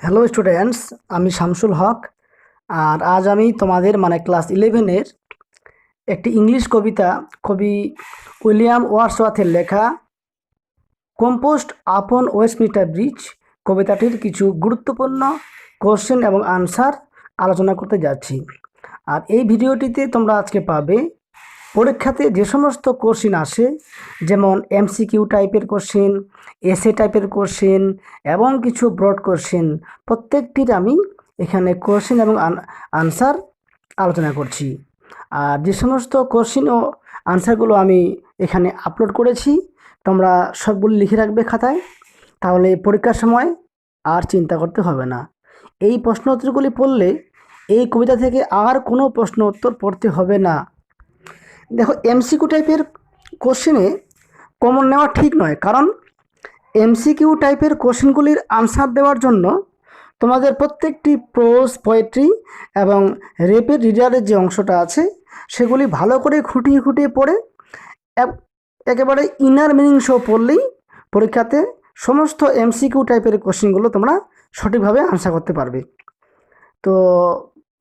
Hello students, আমি শামসুল হক। আর আজ আমি তোমাদের ক্লাস 11-এর একটি ইংলিশ কবিতা কবি উইলিয়াম ওয়ার্ডসওয়ার্থের লেখা কম্পোস্ট আপন ওয়েস্টমিনিস্টার ব্রিজ কবিতাটির কিছু গুরুত্বপূর্ণ কোশ্চেন এবং আনসার আলোচনা করতে যাচ্ছি। আর এই ভিডিওটিতে তোমরা আজকে পাবে পরীক্ষাতে যে সমস্ত কোশ্চেন আসে, যেমন এমসিকিউ টাইপের কোশ্চেন, এসএ টাইপের কোশ্চেন এবং কিছু ব্রড কোশ্চেন, প্রত্যেকটির আমি এখানে কোশ্চেন এবং আনসার আলোচনা করছি। আর যে সমস্ত কোশ্চেন ও আনসারগুলো আমি এখানে আপলোড করেছি, তোমরা সবগুলো লিখে রাখবে খাতায়, তাহলে পরীক্ষার সময় আর চিন্তা করতে হবে না। এই প্রশ্ন উত্তরগুলি পড়লে এই কবিতা থেকে আর কোনো প্রশ্ন উত্তর পড়তে হবে না। দেখো, এমসিকিউ টাইপের কোশ্চেনে কমন নেওয়া ঠিক নয়, কারণ এমসিকিউ টাইপের কোশ্চেনগুলির আনসার দেওয়ার জন্য তোমাদের প্রত্যেকটি প্রোজ, পোয়েট্রি এবং রেপিড রিডারের যে অংশটা আছে সেগুলি ভালো করে খুঁটিয়ে খুঁটিয়ে পড়ে একেবারে ইনার মিনিং সহ পড়লেই পরীক্ষাতে সমস্ত এমসিকিউ টাইপের কোশ্চেনগুলো তোমরা সঠিকভাবে আনসার করতে পারবে। তো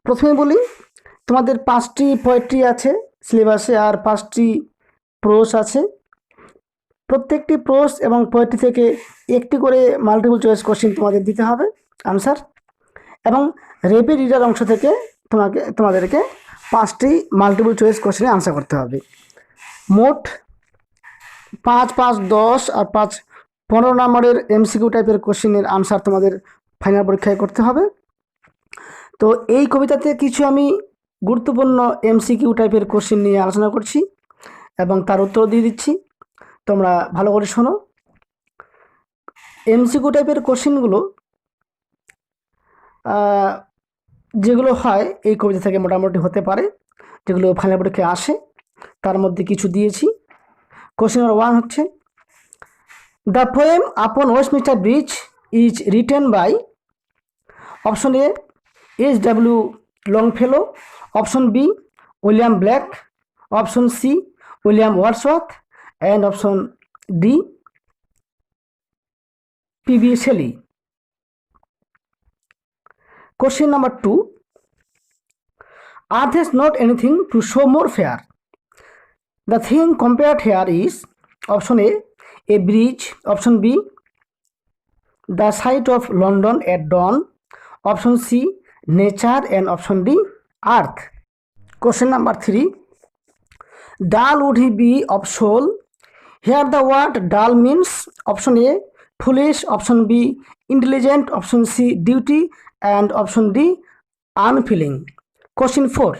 প্রথমে বলি, তোমাদের 5টি পোয়েট্রি আছে সিলেবাসে আর 5টি প্রোজ আছে। প্রত্যেকটি প্রোজ এবং পোয়েট্রি থেকে একটি করে মাল্টিপল চয়েস কোশ্চেন তোমাদের দিতে হবে আনসার, এবং রেপিড রিডার অংশ থেকে তোমাদেরকে 5টি মাল্টিপল চয়েস কোশ্চেনে আনসার করতে হবে। মোট 5, 5, 10 আর 5, 15 নম্বরের এমসিকিউ টাইপের কোশ্চেনের আনসার তোমাদের ফাইনাল পরীক্ষায় করতে হবে। তো এই কবিতাতে কিছু আমি গুরুত্বপূর্ণ এমসিকিউ টাইপের কোশ্চেন নিয়ে আলোচনা করছি এবং তার উত্তর দিয়ে দিচ্ছি, তোমরা ভালো করে শোনো। এমসিকিউ টাইপের কোশ্চেনগুলো যেগুলো হয় এই কবিতা থেকে মোটামুটি হতে পারে, যেগুলো ফাইনাল পরীক্ষায় আসে, তার মধ্যে কিছু দিয়েছি। কোশ্চেন নম্বর 1 হচ্ছে, the poem upon Westminster Bridge is written by option A H.W. Longfellow, option B William Blake, option C William Wordsworth and option D P.B. Shelley. Question number 2, earth has not anything to show more fair. The thing compared here is option A bridge, option B the sight of London at dawn, option C nature, and option D earth. Question number 3, dull would he be of soul? Here the word dull means option A foolish, option B intelligent, option C duty, and option D unfeeling. Question 4,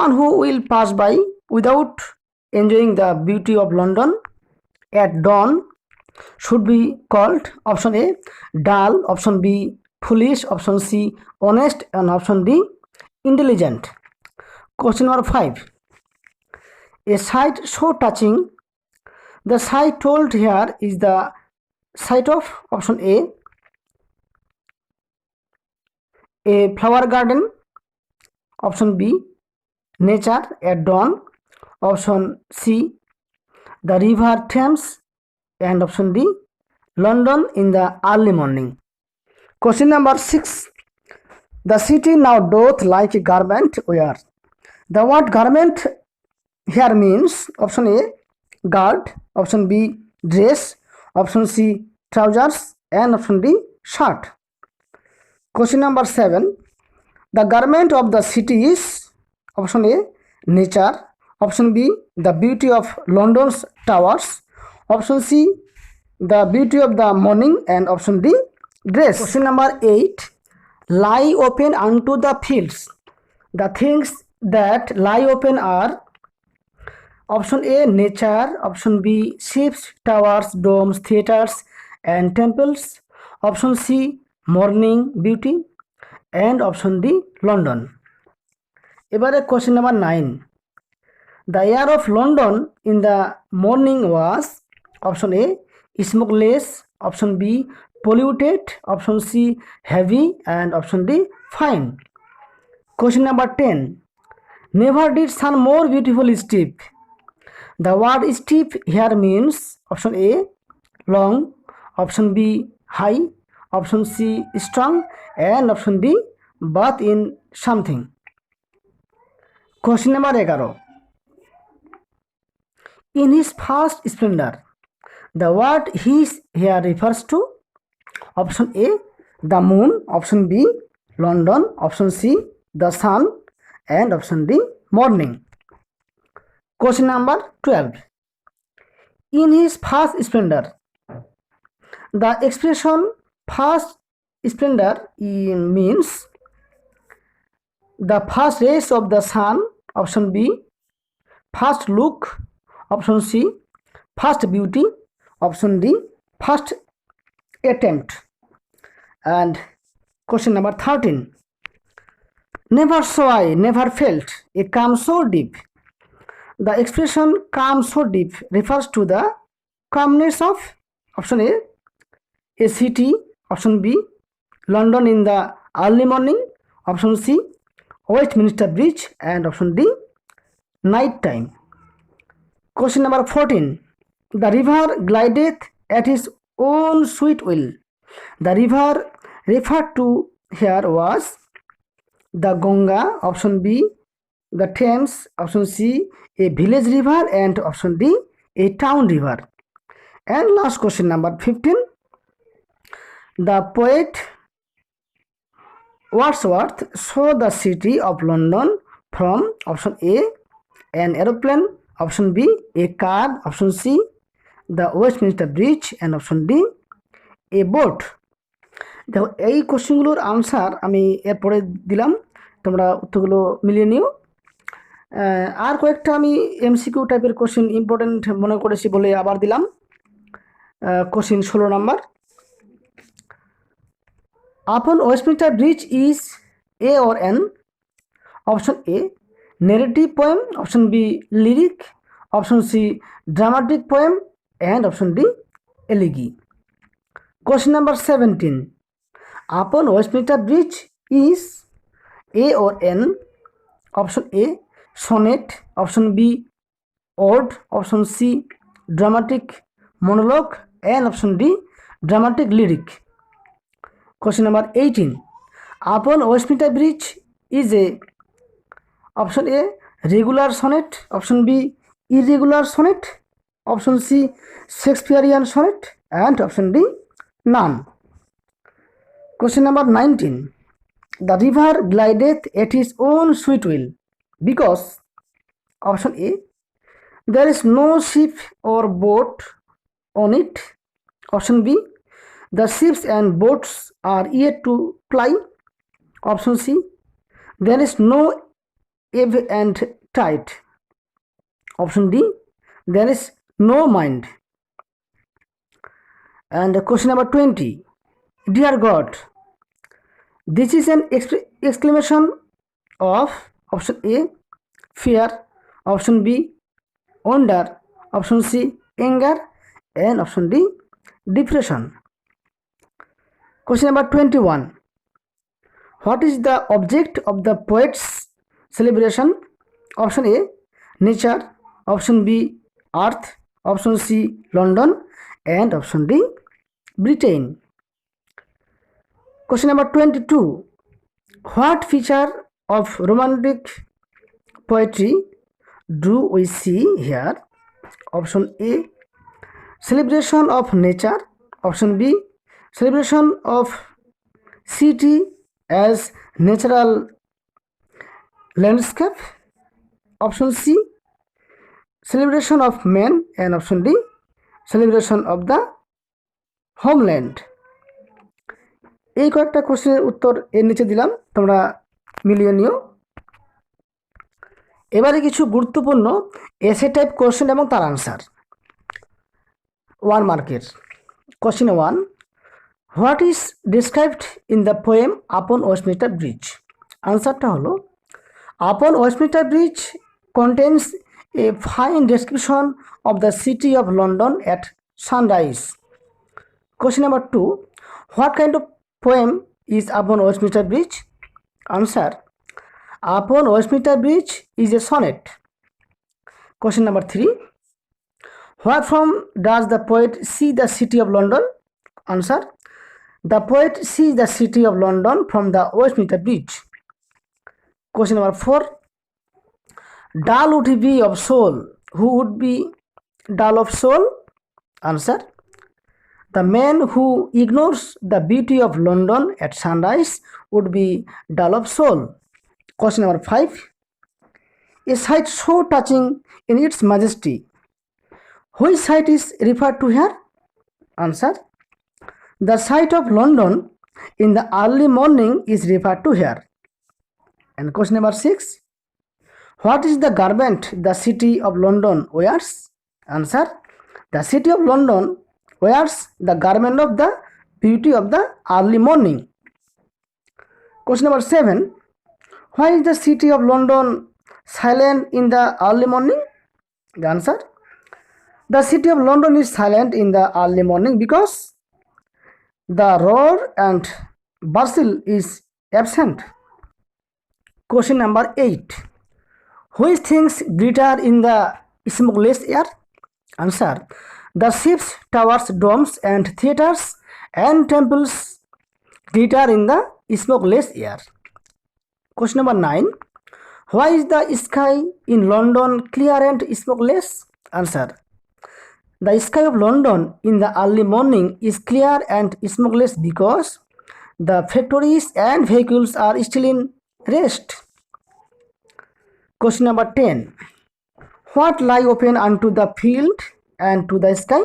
one who will pass by without enjoying the beauty of London at dawn should be called option A dull, option B foolish, option C honest, and option D intelligent. Question number 5, a sight so touching, the sight told here is the sight of option A flower garden, option B nature at dawn, option C the river Thames, and option D London in the early morning. Question number 6, the city now doth like a garment wear. The word garment here means option A garb, option B dress, option C trousers, and option D shirt. Question number 7, the garment of the city is option A nature, option B the beauty of London's towers, option C the beauty of the morning, and option D dress. Question number 8, lie open unto the fields. The things that lie open are option A nature, option B ships, towers, domes, theaters, and temples, option C morning beauty, and option D London. এবারে question number 9, the air of London in the morning was option A smokeless, option B polluted, option C heavy, and option D fine. Question number 10, never did sun more beautiful steep. The word steep here means option A long, option B high, option C strong, and option D bath in something. Question number 11. In his first splendor, the word his here refers to option A the moon, option B London, option C the sun, and option D morning. Question number 12. In his first splendor, the expression first splendor means the first rays of the sun, option B first look, option C first beauty, option D first attempt. And question number 13. Never saw I, never felt a calm so deep. The expression calm so deep refers to the calmness of option A city, option B London in the early morning, option C Westminster Bridge, and option D night time. Question number 14. The river glideth at his own sweet will. The river referred to here was the Ganga, option B the Thames, option C a village river, and option D a town river. And last question number 15. The poet Wordsworth saw the city of London from option A an aeroplane, option B a car, option C the Westminster Bridge, and option D a boat. দেখো এই কোশ্চেনগুলোর answer আমি এরপরে দিলাম, তোমরা উত্তরগুলো মিলিয়ে নিও। আর কয়েকটা আমি এমসিকিউ টাইপের কোশ্চেন ইম্পর্টেন্ট মনে করেছি বলে আবার দিলাম। Question 16 number. Upon Westminster Bridge is a or an? Option A narrative poem, option B lyric, option C dramatic poem, and option D elegy. Question number 17. Upon Westminster Bridge is A or N? Option A sonnet, option B ode, option C dramatic monologue, and option D dramatic lyric. Question number 18. Upon Westminster Bridge is a option A regular sonnet, option B irregular sonnet, option C Shakespearean sonnet, and option D none. Question number 19. The river glideth at his own sweet will because option A there is no ship or boat on it, option B the ships and boats are yet to ply, option C there is no ebb and tide, option D there is no mind. And question number 20. Dear God, this is an exclamation of option A fear, option B wonder, option C anger, and option D depression. Question number 21. What is the object of the poet's celebration? Option A nature, option B earth, option C London, and option D Britain. Question number 22. What feature of romantic poetry do we see here? Option A celebration of nature, option B celebration of city as natural landscape, option C celebration of man, and option D celebration of the homeland. এই কয়েকটা কোশ্চেনের উত্তর এর নিচে দিলাম, তোমরা মিলিয়ে নিও। এবারে কিছু গুরুত্বপূর্ণ এসে টাইপ কোশ্চেন এবং তার আনসার 1 মার্কের। Question 1. What is described in the poem upon Westminster Bridge? আনসারটা হলো upon Westminster Bridge contains a fine description of the city of London at sunrise. Question number 2. What kind of poem is Upon Westminster Bridge? Answer. Upon Westminster Bridge is a sonnet. Question number 3. Where from does the poet see the city of London? Answer. The poet sees the city of London from the Westminster Bridge. Question number 4. Dull would he be of soul? Who would be dull of soul? Answer. The man who ignores the beauty of London at sunrise would be dull of soul. Question number 5. A sight so touching in its majesty. Which sight is referred to here? Answer. The sight of London in the early morning is referred to here. And question number 6. What is the garment the city of London wears? Answer. The city of London wears the garment of the beauty of the early morning. Question number 7. Why is the city of London silent in the early morning? The answer. The city of London is silent in the early morning because the roar and bustle is absent. Question number 8. Which things glitter in the smokeless air? Answer. The ships, towers, domes and theatres and temples glitter in the smokeless air. Question number 9. Why is the sky in London clear and smokeless? Answer. The sky of London in the early morning is clear and smokeless because the factories and vehicles are still in rest. Question number 10. What lie open unto the field and to the sky?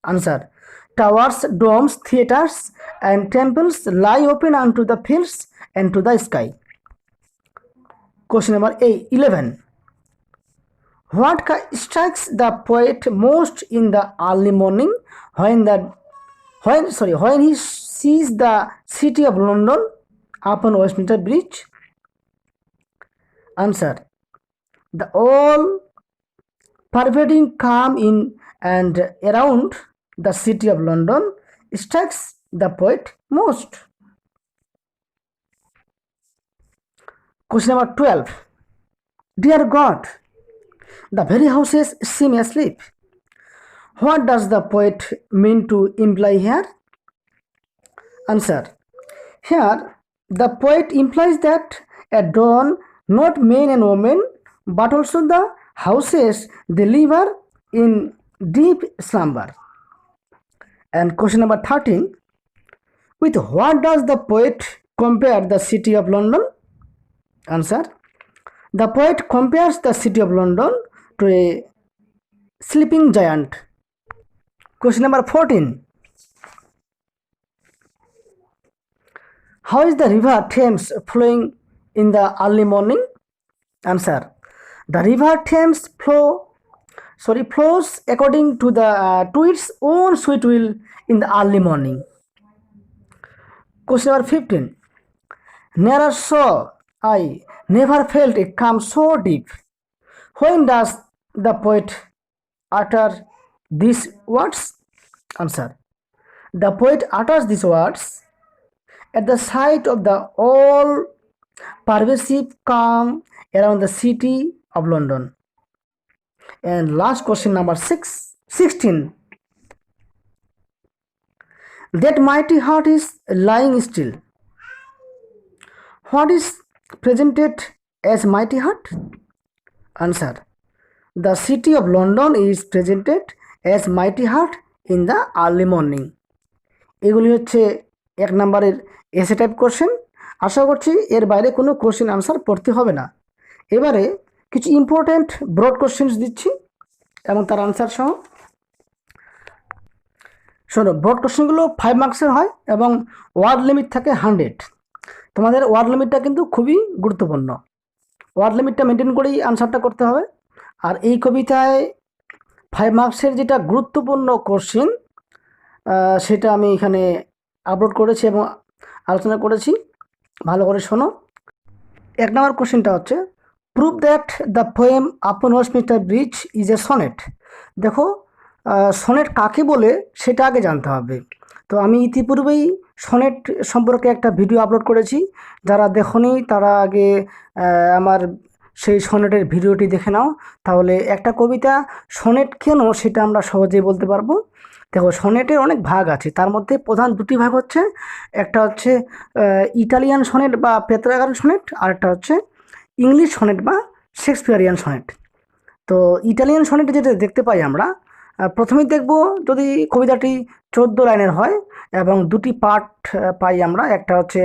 Answer. Towers, domes, theatres and temples lie open unto the fields and to the sky. Question number 11. What strikes the poet most in the early morning when he sees the city of London upon Westminster Bridge? Answer. The all pervading calm in and around the city of London strikes the poet most. Question number 12. Dear God, the very houses seem asleep. What does the poet mean to imply here? Answer. Here, the poet implies that at dawn, not men and women, but also the houses they live are in deep slumber. And question number 13. With what does the poet compare the city of London? Answer. The poet compares the city of London to a sleeping giant. Question number 14. How is the river Thames flowing in the early morning? Answer. The river Thames flows according to its own sweet will in the early morning. Question number 15. Never saw I never felt a calm so deep. When does the poet utter these words? Answer. The poet utters these words at the sight of the all pervasive calm around the city of London. And last question number 16. That mighty heart is lying still. What is presented as mighty heart? Answer. The city of London is presented as mighty heart in the early morning. এগুলি হচ্ছে 1 নম্বরের এসে type question. আশা করছি এর বাইরে কোনো question answer পড়তে হবে না। এবারে কিছু ইম্পর্টেন্ট ব্রড কোশ্চেন্স দিচ্ছি এবং তার আনসার সহ। শোনো, ব্রড কোশ্চেনগুলো 5 মার্কসের হয় এবং ওয়ার্ড লিমিট থাকে 100। তোমাদের ওয়ার্ড লিমিটটা কিন্তু খুবই গুরুত্বপূর্ণ। ওয়ার্ড লিমিটটা মেনটেন করেই আনসারটা করতে হবে। আর এই কবিতায় 5 মার্কসের যেটা গুরুত্বপূর্ণ কোশ্চেন সেটা আমি এখানে আপলোড করেছি এবং আলোচনা করেছি, ভালো করে শোনো। 1 নম্বর কোশ্চেনটা হচ্ছে prove that the poem upon Westminster Bridge is A sonnet. দেখো, সনেট কাকে বলে সেটা আগে জানতে হবে। তো আমি ইতিপূর্বেই সনেট সম্পর্কে একটা ভিডিও আপলোড করেছি, যারা দেখোনি তারা আগে আমার সেই সনেটের ভিডিওটি দেখে নাও, তাহলে একটা কবিতা সনেট কেন সেটা আমরা সহজেই বলতে পারবো। দেখো, সনেটের অনেক ভাগ আছে, তার মধ্যে প্রধান দুটি ভাগ হচ্ছে, একটা হচ্ছে ইটালিয়ান সনেট বা পেত্রাগান সনেট, আর একটা হচ্ছে ইংলিশ সনেট বা শেক্সপিয়ারিয়ান সনেট। তো ইটালিয়ান সনেটে যেটা দেখতে পাই আমরা, প্রথমেই দেখব যদি কবিতাটি 14 লাইনের হয় এবং দুটি পার্ট পাই আমরা, একটা হচ্ছে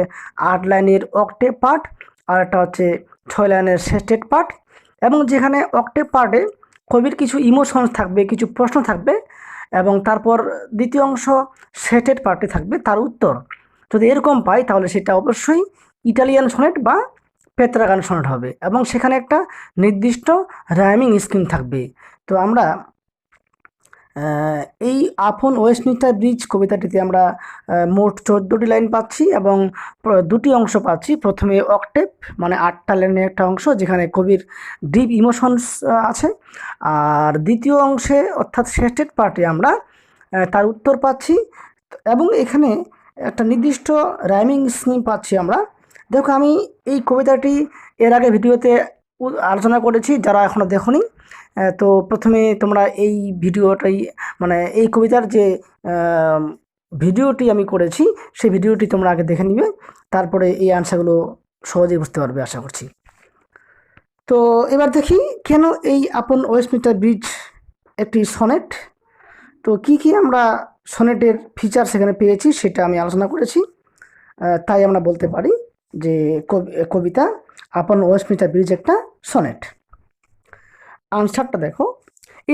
8 লাইনের অক্টেভ পার্ট আর একটা হচ্ছে 6 লাইনের সেস্টেড পার্ট, এবং যেখানে অক্টেভ পার্টে কবির কিছু ইমোশনস থাকবে, কিছু প্রশ্ন থাকবে, এবং তারপর দ্বিতীয় অংশ সেস্টেড পার্টে থাকবে তার উত্তর। যদি এরকম পাই তাহলে সেটা অবশ্যই ইটালিয়ান সনেট বা পেত্রাগান সনেট হবে, এবং সেখানে একটা নির্দিষ্ট রাইমিং স্কিম থাকবে। তো আমরা এই আপন ওয়েস্টমিনিস্টার ব্রিজ কবিতাটিতে আমরা মোট 14টি লাইন পাচ্ছি এবং দুটি অংশ পাচ্ছি। প্রথমে অক্টেভ মানে 8টা লাইনের একটা অংশ যেখানে কবির ডিপ ইমোশনস আছে, আর দ্বিতীয় অংশে অর্থাৎ সেস্টেড পার্টে আমরা তার উত্তর পাচ্ছি, এবং এখানে একটা নির্দিষ্ট রাইমিং স্কিম পাচ্ছি আমরা। দেখো, আমি এই কবিতাটি এর আগে ভিডিওতে আলোচনা করেছি, যারা এখনও দেখোনি, তো প্রথমে তোমরা এই ভিডিওটাই মানে এই কবিতার যে ভিডিওটি আমি করেছি সেই ভিডিওটি তোমরা আগে দেখে নিবে, তারপরে এই আনসারগুলো সহজেই বুঝতে পারবে আশা করছি। তো এবার দেখি কেন এই আপন ওয়েস্টমিনিস্টার ব্রিজ একটি সনেট। তো কি কি আমরা সনেটের ফিচার সেখানে পেয়েছি সেটা আমি আলোচনা করেছি, তাই আমরা বলতে পারি যে কবিতা আপন ওয়েস্টমিনিস্টার ব্রিজ একটা সনেট। আনসারটা দেখো,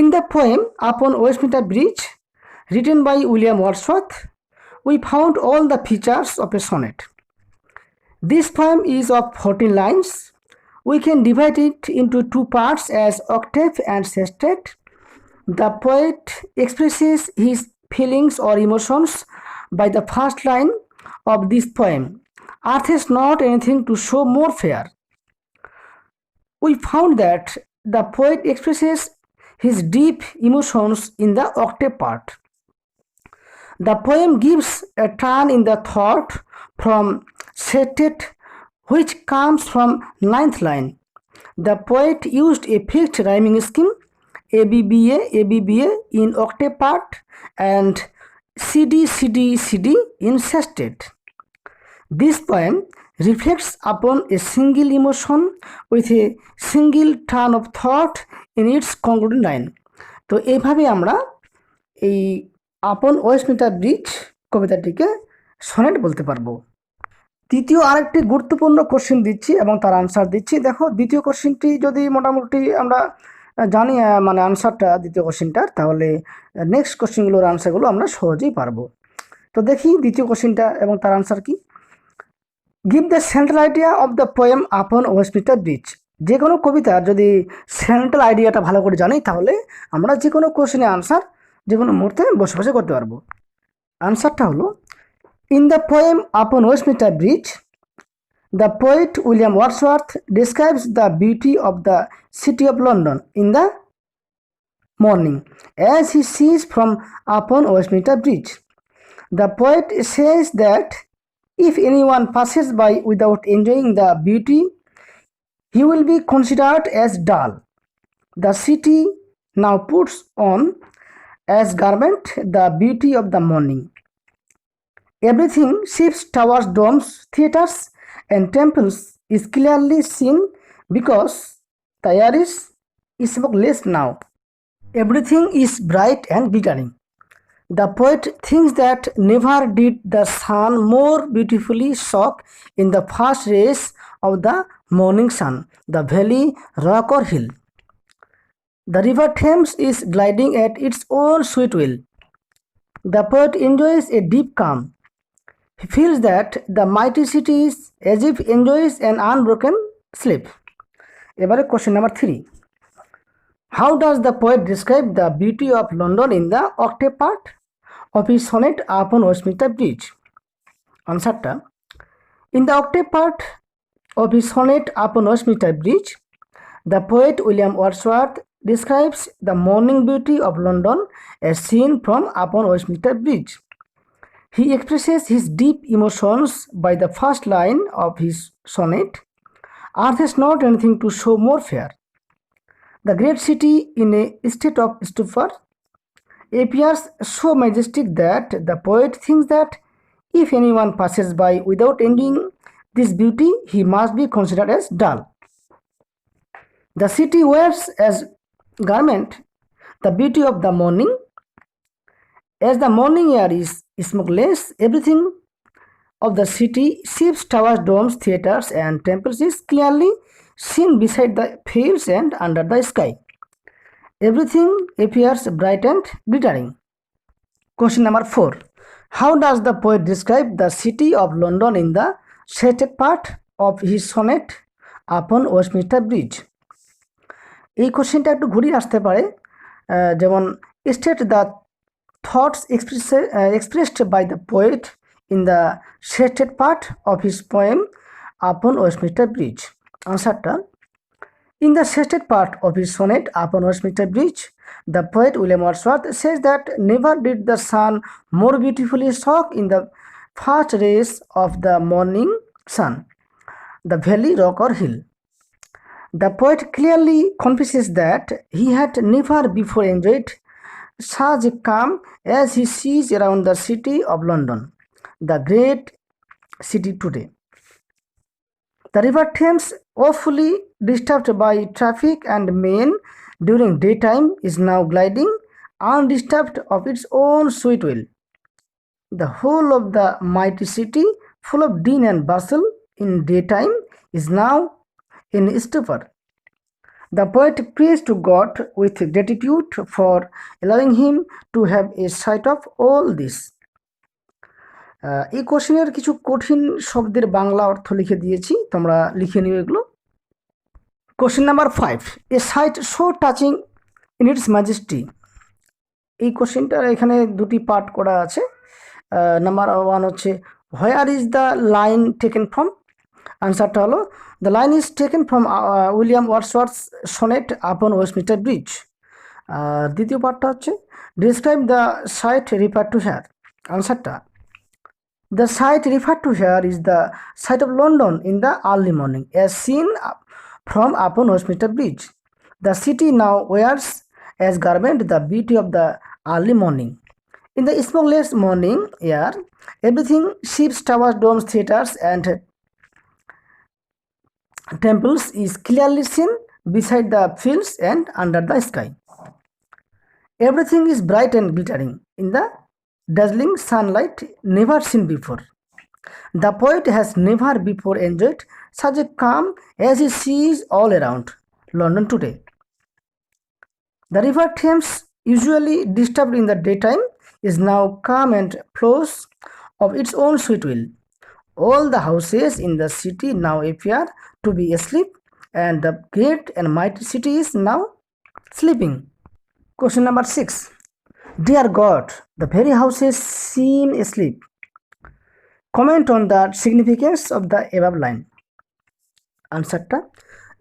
in the poem upon Westminster bridge written by William Wordsworth, we found all the features of a sonnet. This poem is of 14 lines. We can divide it into two parts as octave and sestet. The poet expresses his feelings or emotions by the first line of this poem. Earth has not anything to show more fair. We found that the poet expresses his deep emotions in the octave part. The poem gives a turn in the thought from sestet, which comes from 9th line. The poet used a fixed rhyming scheme, ABBA, ABBA in octave part and CD, CD, CD in sestet. This poem reflects upon a single emotion with a single turn of thought in its concluding line. তো এইভাবে আমরা এই আপন Westminster bridge কবিতাটিকে sonnet বলতে পারবো। দ্বিতীয় আরেকটি গুরুত্বপূর্ণ কোশ্চেন দিচ্ছি এবং তার আনসার দিচ্ছি। দেখো, দ্বিতীয় কোশ্চেনটি যদি মোটামুটি আমরা জানি মানে আনসারটা দ্বিতীয় কোশ্চেনটার, তাহলে নেক্সট কোশ্চেনগুলোর আনসারগুলো আমরা সহজেই পারবো। তো দেখি দ্বিতীয় কোশ্চেনটা এবং তার আনসার কি। Give the central idea of the poem upon Westminster bridge. যে কোনো কবিতার যদি সেন্ট্রাল আইডিয়াটা ভালো করে জানি তাহলে আমরা যে কোনো কোশ্চেনের আনসার যে কোনো মুহূর্তে বসে বসে করতে পারবো। আনসারটা হলো, in the poem upon Westminster bridge, the poet William Wordsworth describes the beauty of the city of London in the morning as he sees from upon Westminster Bridge. The poet says that if anyone passes by without enjoying the beauty, he will be considered as dull. The city now puts on as garment the beauty of the morning. Everything shifts towards domes, theaters, and temples is clearly seen because the air is smokeless now. Everything is bright and glittering. The poet thinks that never did the sun more beautifully shock in the first rays of the morning sun, the valley, rock or hill. The river Thames is gliding at its own sweet will. The poet enjoys a deep calm. He feels that the mighty city is as if enjoys an unbroken sleep. এবারে question number 3. How does the poet describe the beauty of London in the octave part of his sonnet upon Westminster Bridge? Answerটা, in the octave part of his sonnet upon Westminster Bridge, the poet William Wordsworth describes the morning beauty of London as seen from upon Westminster Bridge. He expresses his deep emotions by the first line of his sonnet. Earth has not anything to show more fair. The great city in a state of stupor appears so majestic that the poet thinks that if anyone passes by without enjoying this beauty, he must be considered as dull. The city wears as garment the beauty of the morning. As the morning air is smokeless, everything of the city, ships, towers, domes, theaters, and temples is clearly seen beside the fields and under the sky. Everything appears bright and glittering. Question number 4. How does the poet describe the city of London in the shaded part of his sonnet upon Westminster Bridge? এই কোশ্চেনটা একটু ঘুরিয়ে আসতে পারে, যেমন state the thoughts expressed by the poet in the shaded part of his poem upon Westminster Bridge. আনসারটা, in the shaded part of his sonnet upon Westminster Bridge, the poet William Wordsworth says that never did the sun more beautifully shock in the first rays of the morning sun, the valley, rock or hill. The poet clearly confesses that he had never before enjoyed such a calm as he sees around the city of London, the great city today. The river Thames, awfully disturbed by traffic and men during daytime, is now gliding undisturbed of its own sweet will. The whole of the mighty city, full of din and bustle in daytime, is now in stupor. The poet prays to God with gratitude for allowing him to have a sight of all this. এই কোশ্চেনের কিছু কঠিন শব্দের বাংলা অর্থ লিখে দিয়েছি, তোমরা লিখে নিও এগুলো। Question number 5. A sight so touching in its majesty. এই কোশ্চেনটার এখানে দুটি পার্ট করা আছে। নাম্বার 1 হচ্ছে where is the line taken from. আনসারটা হলো the line is taken from William Wordsworth's sonnet upon Westminster Bridge. দ্বিতীয় পার্টটা হচ্ছে describe the sight refer to here. আনসারটা, the site referred to here is the site of London in the early morning, as seen from upon Westminster Bridge. The city now wears as garment the beauty of the early morning. In the smokeless morning air, everything, ships, towers, domes, theaters, and temples is clearly seen beside the fields and under the sky. Everything is bright and glittering in the dazzling sunlight never seen before. The poet has never before enjoyed such a calm as he sees all around London today. The river Thames, usually disturbed in the daytime, is now calm and flows of its own sweet will. All the houses in the city now appear to be asleep, and the great and mighty city is now sleeping. Question number 6. Dear God, the very houses seem asleep. Comment on the significance of the above line. Answer.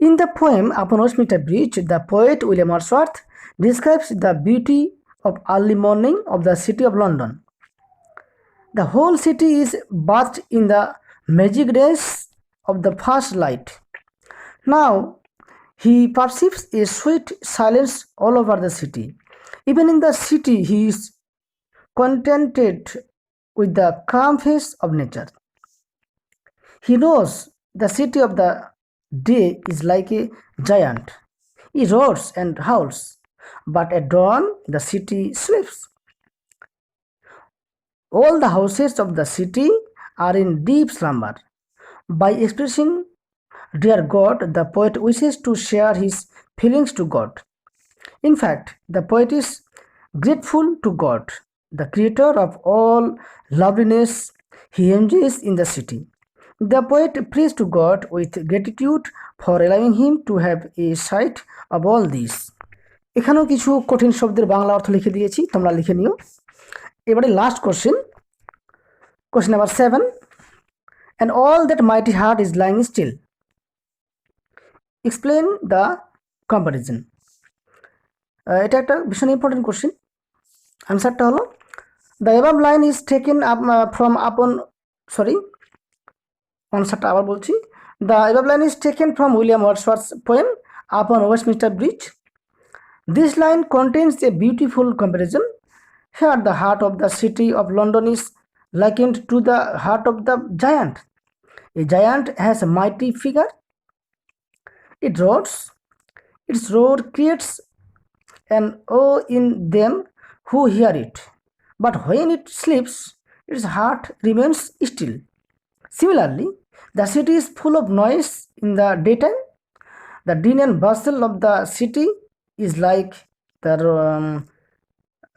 In the poem upon Westminster Bridge, the poet William Wordsworth describes the beauty of early morning of the city of London. The whole city is bathed in the magic rays of the first light. Now he perceives a sweet silence all over the city. Even in the city, he is contented with the calm face of nature. He knows the city of the day is like a giant. He roars and howls, but at dawn the city sleeps. All the houses of the city are in deep slumber. By expressing Dear God, the poet wishes to share his feelings to God. In fact, the poet is grateful to God, the creator of all loveliness he enjoys in the city. The poet prays to God with gratitude for allowing him to have a sight of all this. এখানেও কিছু কঠিন শব্দের বাংলা অর্থ লিখে দিয়েছি, তোমরা লিখে নিও। এবারে last question, question number 7. And all that mighty heart is lying still. Explain the comparison. এটা একটা ভীষণ ইম্পর্টেন্ট কোশ্চেন। আনসারটা হলো the above line is taken from আপন আনসারটা আবার বলছি, The above line is taken from William Wordsworth's poem Upon Westminster Bridge. This line contains a beautiful comparison. Here, the heart of the city of London is likened to the heart of the giant. A giant has a mighty figure. It roars. Its roar creates an awe in them who hear it. But when it sleeps, its heart remains still. Similarly, the city is full of noise in the daytime. The din and bustle of the city is like the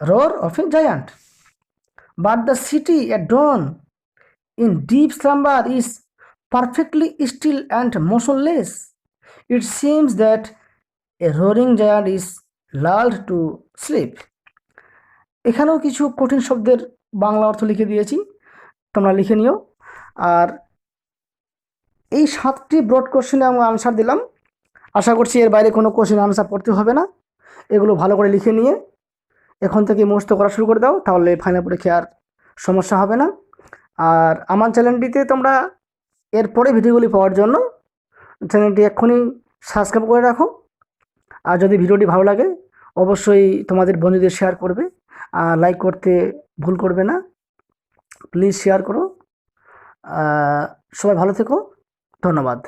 roar of a giant. But the city at dawn, in deep slumber, is perfectly still and motionless. It seems that a roaring giant is lulled to sleep. এখানেও কিছু কঠিন শব্দের বাংলা অর্থ লিখে দিয়েছি, তোমরা লিখে নিও। আর এই 7টি ব্রড কোশ্চেনে আমি আনসার দিলাম। আশা করছি এর বাইরে কোনো কোশ্চেন আনসার পড়তে হবে না। এগুলো ভালো করে লিখে নিয়ে এখন থেকে মুখস্থ করা শুরু করে দাও, তাহলে ফাইনাল পরীক্ষায় আর সমস্যা হবে না। আর আমার চ্যানেলটিতে তোমরা এরপরে ভিডিওগুলি পাওয়ার জন্য চ্যানেলটি এক্ষুনি সাবস্ক্রাইব করে রাখো। আর যদি ভিডিওটি ভালো লাগে অবশ্যই তোমাদের বন্ধুদের শেয়ার করবে, আর লাইক করতে ভুল করবে না। প্লিজ শেয়ার করো। সবাই ভালো থেকো, ধন্যবাদ।